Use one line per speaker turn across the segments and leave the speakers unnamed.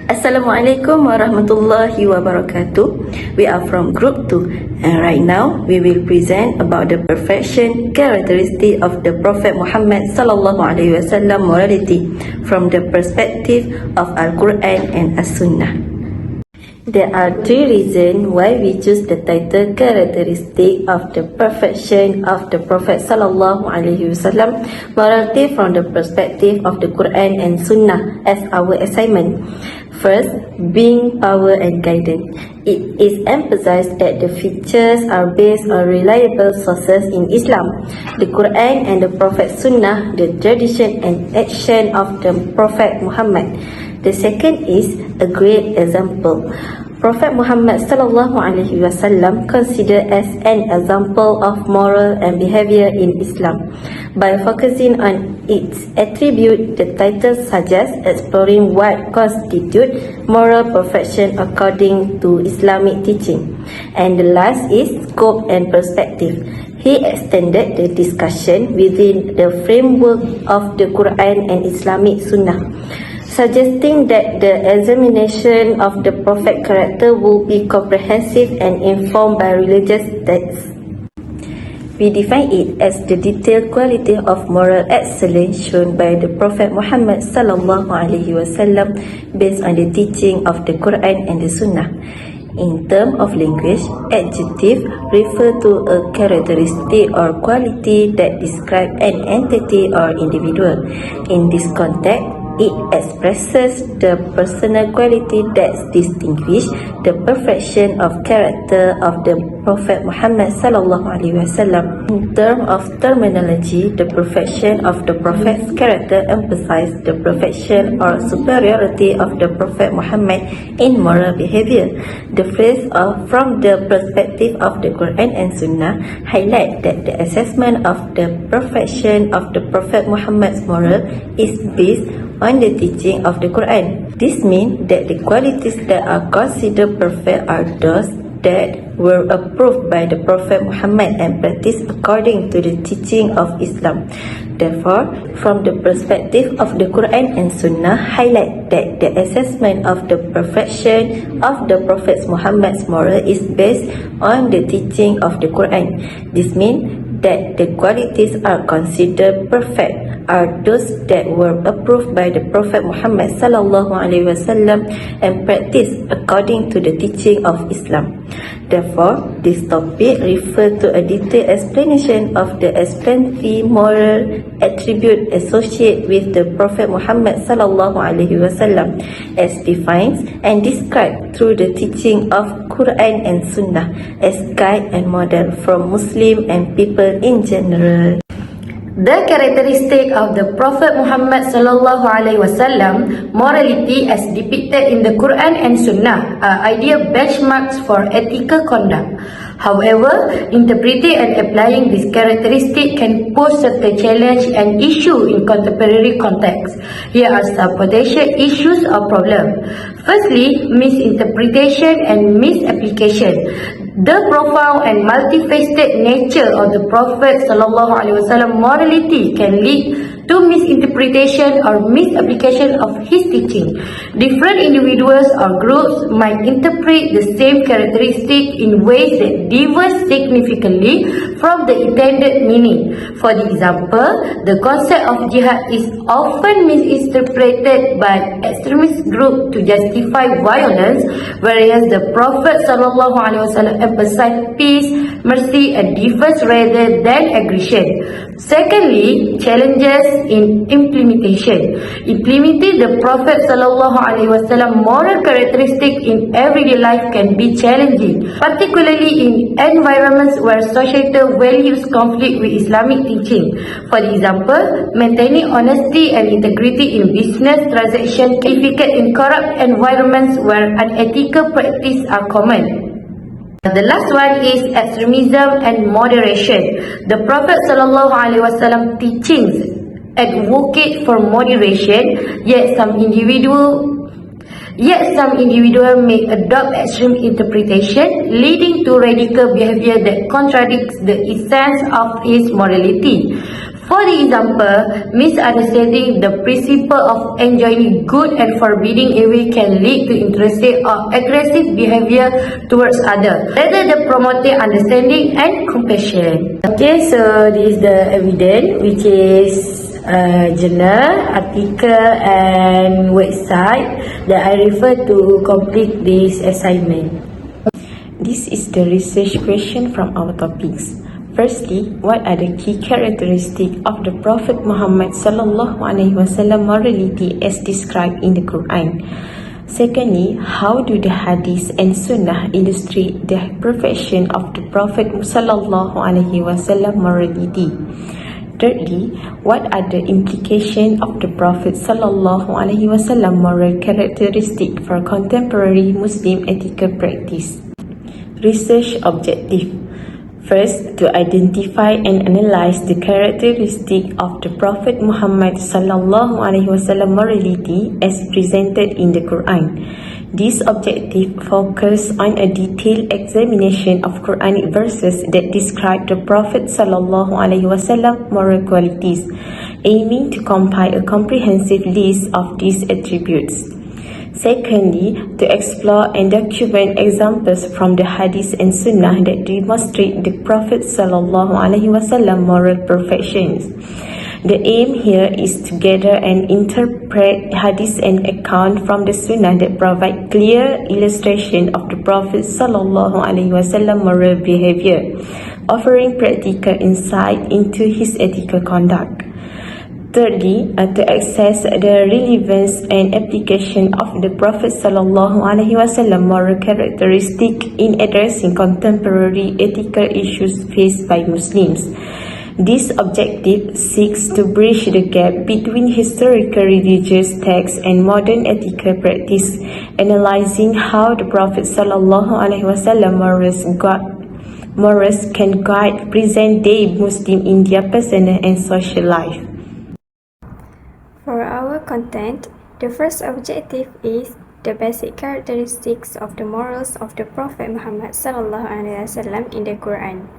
Assalamualaikum warahmatullahi wabarakatuh. We are from group 2 and right now we will present about the perfection characteristic of the Prophet Muhammad sallallahu alaihi wasallam morality from the perspective of Al-Quran and As-Sunnah. There are 3 reasons why we choose the title characteristic of the perfection of the Prophet sallallahu alaihi wasallam morality from the perspective of the Quran and Sunnah as our assignment. First, being power and guidance. It is emphasized that the features are based on reliable sources in Islam, the Quran and the Prophet Sunnah, the tradition and action of the Prophet Muhammad. The second is a great example. Prophet Muhammad sallallahu alaihi wasallam considered as an example of moral and behavior in Islam. By focusing on its attribute, the title suggests exploring what constitutes moral perfection according to Islamic teaching. And the last is scope and perspective. He extended the discussion within the framework of the Quran and Islamic Sunnah, suggesting that the examination of the Prophet character will be comprehensive and informed by religious texts. We define it as the detailed quality of moral excellence shown by the Prophet Muhammad sallallahu alaihi wasallam based on the teaching of the Quran and the Sunnah. In terms of language, adjective refer to a characteristic or quality that describe an entity or individual. In this context, it expresses the personal quality that distinguish the perfection of character of the Prophet Muhammad sallallahu alaihi wasallam. In terms of terminology, the perfection of the Prophet's character emphasizes the perfection or superiority of the Prophet Muhammad in moral behavior. The phrase from the perspective of the Quran and Sunnah highlight that the assessment of the perfection of the Prophet Muhammad's moral is based on the teaching of the Quran. This means that the qualities that are considered perfect are those that were approved by the Prophet Muhammad and practiced according to the teaching of Islam. Therefore, from the perspective of the Quran and Sunnah, highlight that the assessment of the perfection of the Prophet Muhammad's moral is based on the teaching of the Quran. This means that the qualities are considered perfect are those that were approved by the Prophet Muhammad sallallahu alaihi wasallam and practiced according to the teaching of Islam. Therefore, this topic refers to a detailed explanation of the explanatory moral attribute associated with the Prophet Muhammad sallallahu alaihi wasallam as defined and described through the teaching of Quran and Sunnah as guide and model for Muslim and people in general.
The characteristic of the Prophet Muhammad sallallahu alaihi wasallam morality as depicted in the Quran and Sunnah are ideal benchmarks for ethical conduct. However, interpreting and applying this characteristic can pose certain challenge and issue in contemporary context. Here are some potential issues or problems. Firstly, misinterpretation and misapplication. The profound and multifaceted nature of the Prophet ﷺ morality can lead to misinterpretation or misapplication of his teaching. Different individuals or groups might interpret the same characteristic in ways that differ significantly from the intended meaning. For example, the concept of jihad is often misinterpreted by extremist groups to justify violence, whereas the Prophet ﷺ emphasized peace, mercy and defense rather than aggression. Secondly, challenges in implementation. Implementing the Prophet ﷺ moral characteristic in everyday life can be challenging, particularly in environments where societal values conflict with Islamic teaching. For example, maintaining honesty and integrity in business transactions can be difficult in corrupt environments where unethical practices are common. The last one is extremism and moderation. The Prophet ﷺ teachings advocate for moderation, yet some individual may adopt extreme interpretation, leading to radical behavior that contradicts the essence of his morality. For example, misunderstanding the principle of enjoining good and forbidding evil can lead to intrusive or aggressive behavior towards others, rather than promoting understanding and compassion. Okay, so this is the evidence, which is journal, article and website that I refer to complete this assignment.
This is the research question from our topics. Firstly, what are the key characteristics of the Prophet Muhammad sallallahu alaihi wasallam morality as described in the Quran? Secondly, how do the hadith and sunnah illustrate the perfection of the Prophet sallallahu alaihi wasallam morality? Thirdly, what are the implications of the Prophet sallallahu alaihi wasallam moral characteristic for contemporary Muslim ethical practice? Research objective. First, to identify and analyze the characteristic of the Prophet Muhammad sallallahu alaihi wasallam morality as presented in the Quran. This objective focuses on a detailed examination of Quranic verses that describe the Prophet sallallahu alaihi wasallam moral qualities, aiming to compile a comprehensive list of these attributes. Secondly, to explore and document examples from the hadith and sunnah that demonstrate the Prophet sallallahu alaihi wasallam moral perfections. The aim here is to gather and interpret hadith and account from the sunnah that provide clear illustration of the Prophet sallallahu alaihi wasallam moral behavior, offering practical insight into his ethical conduct. Thirdly, to assess the relevance and application of the Prophet sallallahu alaihi wasallam moral characteristic in addressing contemporary ethical issues faced by Muslims. This objective seeks to bridge the gap between historical religious texts and modern ethical practice, analyzing how the Prophet sallallahu alaihi wasallam morals can guide present-day Muslim in their personal and social life.
For our content, the first objective is the basic characteristics of the morals of the Prophet Muhammad sallallahu alaihi wasallam in the Quran.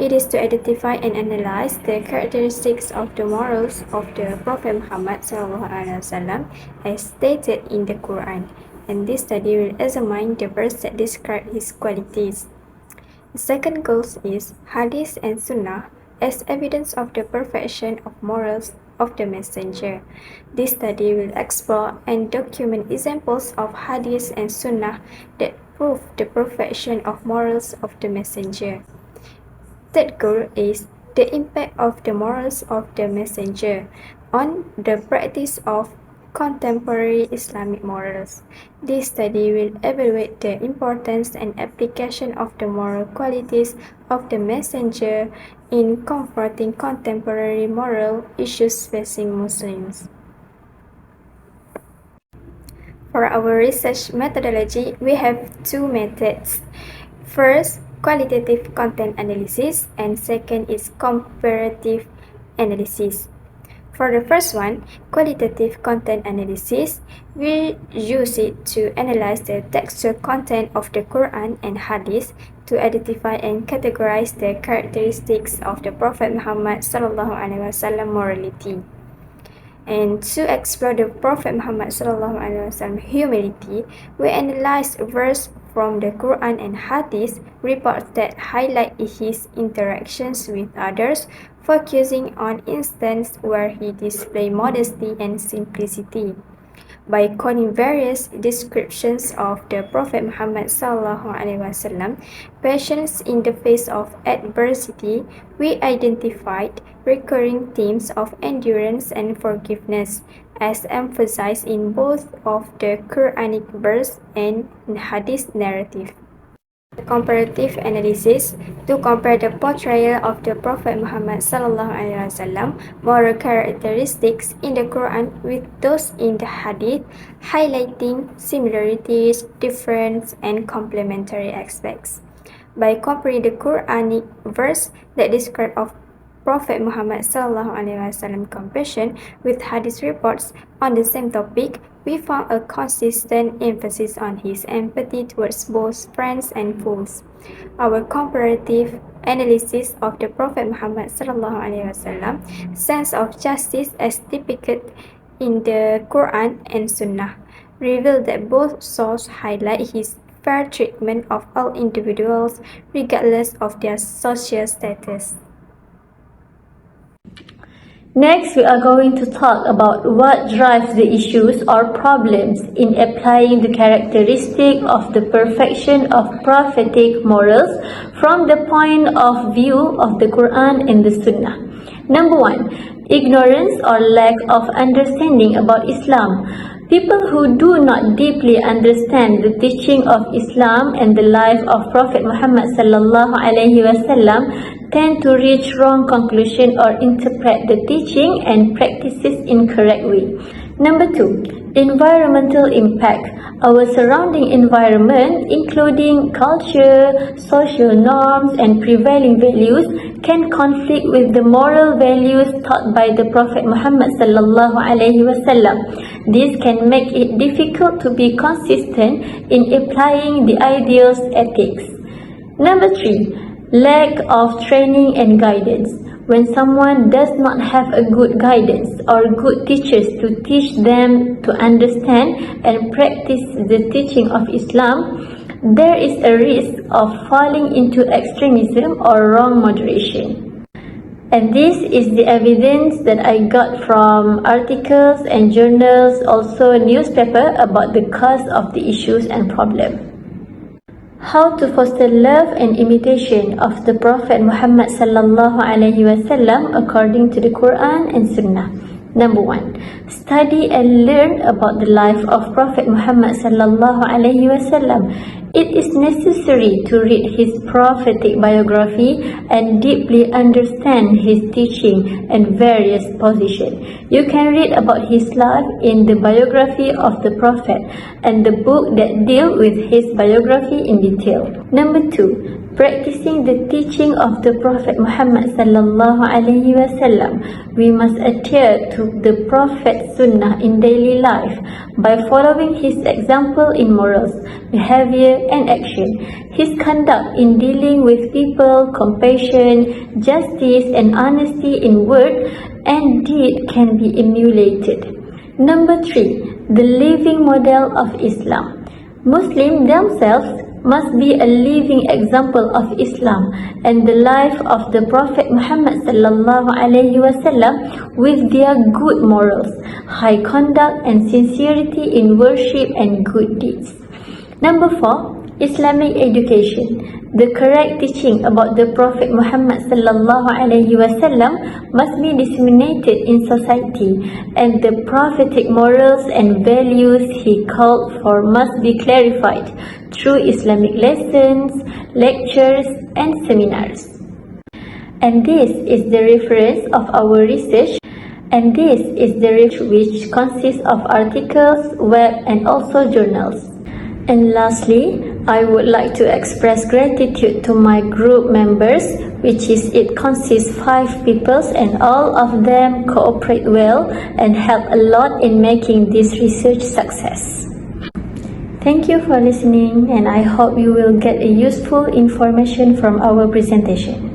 It is to identify and analyze the characteristics of the morals of the Prophet Muhammad sallallahu alaihi wasallam as stated in the Quran, and this study will examine the verse that describe his qualities. The second goal is Hadith and Sunnah as evidence of the perfection of morals of the Messenger. This study will explore and document examples of Hadith and Sunnah that prove the perfection of morals of the Messenger. Third goal is the impact of the morals of the Messenger on the practice of contemporary Islamic morals. This study will evaluate the importance and application of the moral qualities of the Messenger in confronting contemporary moral issues facing Muslims. For our research methodology, we have two methods. First, qualitative content analysis, and second is comparative analysis. For the first one, qualitative content analysis, we use it to analyze the textual content of the Quran and Hadith to identify and categorize the characteristics of the Prophet Muhammad sallallahu alaihi wasallam morality. And to explore the Prophet Muhammad sallallahu alaihi wasallam humility, we analyze a verse from the Quran and Hadith reports that highlight his interactions with others, focusing on instances where he displayed modesty and simplicity. By quoting various descriptions of the Prophet Muhammad sallallahu alaihi wasallam, patience in the face of adversity, we identified recurring themes of endurance and forgiveness, as emphasized in both of the Quranic verse and Hadith narrative. Comparative analysis, to compare the portrayal of the Prophet Muhammad sallallahu alaihi wasallam moral characteristics in the Quran with those in the Hadith, highlighting similarities, difference, and complementary aspects. By comparing the Quranic verse that describe of Prophet Muhammad sallallahu alaihi wasallam compassion with Hadith reports on the same topic, we found a consistent emphasis on his empathy towards both friends and foes. Our comparative analysis of the Prophet Muhammad sallallahu alaihi wasallam, sense of justice as depicted in the Quran and Sunnah, reveal that both sources highlight his fair treatment of all individuals regardless of their social status.
Next, we are going to talk about what drives the issues or problems in applying the characteristic of the perfection of prophetic morals from the point of view of the Quran and the Sunnah. Number 1, ignorance or lack of understanding about Islam. People who do not deeply understand the teaching of Islam and the life of Prophet Muhammad sallallahu alaihi wasallam tend to reach wrong conclusion or interpret the teaching and practices incorrectly. Number 2, environmental impact. Our surrounding environment, including culture, social norms, and prevailing values, can conflict with the moral values taught by the Prophet Muhammad sallallahu alaihi wasallam. This can make it difficult to be consistent in applying the ideals ethics. Number 3, lack of training and guidance. When someone does not have a good guidance or good teachers to teach them to understand and practice the teaching of Islam, there is a risk of falling into extremism or wrong moderation. And this is the evidence that I got from articles and journals, also newspaper, about the cause of the issues and problems. How to foster love and imitation of the Prophet Muhammad sallallahu alaihi wasallam according to the Quran and Sunnah. Number 1, study and learn about the life of Prophet Muhammad sallallahu alaihi wasallam. It is necessary to read his prophetic biography and deeply understand his teaching and various positions. You can read about his life in the biography of the Prophet and the book that deal with his biography in detail. Number 2, practicing the teaching of the Prophet Muhammad sallallahu alaihi wasallam. We must adhere to the Prophet's sunnah in daily life by following his example in morals, behavior, and action. His conduct in dealing with people, compassion, justice, and honesty in word and deed can be emulated. Number 3, the living model of Islam. Muslims themselves must be a living example of Islam and the life of the Prophet Muhammad sallallahu alaihi wasallam with their good morals, high conduct, and sincerity in worship and good deeds. Number 4, Islamic education. The correct teaching about the Prophet Muhammad sallallahu alaihi wasallam must be disseminated in society, and the prophetic morals and values he called for must be clarified through Islamic lessons, lectures, and seminars. And this is the reference of our research, which consists of articles, web, and also journals. And lastly, I would like to express gratitude to my group members, it consists 5 people, and all of them cooperate well and help a lot in making this research success. Thank you for listening, and I hope you will get a useful information from our presentation.